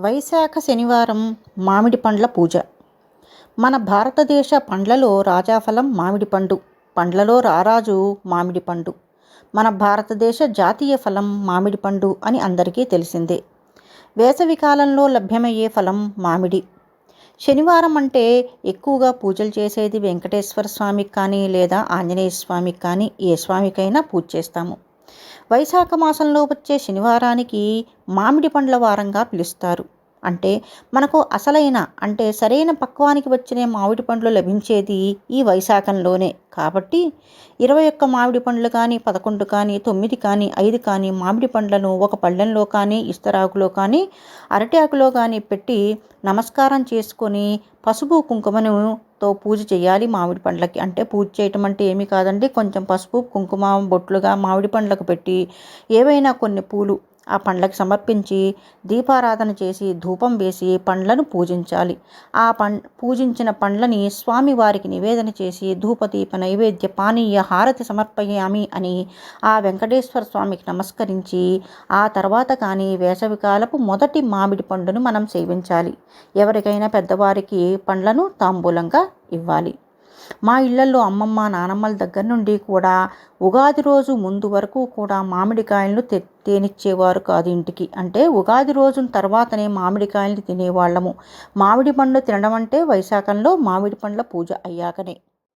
వైశాఖ శనివారం మామిడి పండ్ల పూజ. మన భారతదేశ పండ్లలో రాజాఫలం మామిడి పండు. పండ్లలో రారాజు మామిడి పండు. మన భారతదేశ జాతీయ ఫలం మామిడి పండు అని అందరికీ తెలిసిందే. వేసవి కాలంలో లభ్యమయ్యే ఫలం మామిడి. శనివారం అంటే ఎక్కువగా పూజలు చేసేది వెంకటేశ్వర స్వామికి కానీ లేదా ఆంజనేయ స్వామికి కానీ ఏ స్వామికైనా పూజ చేస్తాము. వైశాఖ మాసంలో వచ్చే శనివారానికి మామిడి పండ్ల వారంగా పిలుస్తారు. అంటే మనకు అసలైన సరైన పక్వానికి వచ్చిన మామిడి పండ్లు లభించేది ఈ వైశాఖంలోనే. కాబట్టి 21 మామిడి పండ్లు కానీ 11 కానీ 9 కానీ 5 కానీ మామిడి పండ్లను ఒక పళ్ళెంలో కానీ ఇస్తరాకులో కానీ అరటి ఆకులో కానీ పెట్టి నమస్కారం చేసుకొని పసుపు కుంకుమతో పూజ చేయాలి. మామిడి పండ్లకి పూజ చేయటం అంటే ఏమీ కాదండి, కొంచెం పసుపు కుంకుమ బొట్లుగా మామిడి పండ్లకు పెట్టి ఏవైనా కొన్ని పూలు ఆ పండ్లకు సమర్పించి దీపారాధన చేసి ధూపం వేసి పండ్లను పూజించాలి. పూజించిన పండ్లని స్వామివారికి నివేదన చేసి ధూపదీప నైవేద్య పానీయ హారతి సమర్పయామి అని ఆ వెంకటేశ్వర స్వామికి నమస్కరించి ఆ తర్వాత కానీ వేసవికాలపు మొదటి మామిడి పండును మనం సేవించాలి. ఎవరికైనా పెద్దవారికి పండ్లను తాంబూలంగా ఇవ్వాలి. మా ఇళ్లలో అమ్మమ్మ నానమ్మల దగ్గర నుండి కూడా ఉగాది రోజు ముందు వరకు కూడా మామిడికాయలను తేనిచ్చేవారు కాదు ఇంటికి. ఉగాది రోజు తర్వాతనే మామిడికాయలు తినేవాళ్ళము. మామిడి పండు తినడం అంటే వైశాఖంలో మామిడి పండ్ల పూజ అయ్యాకనే.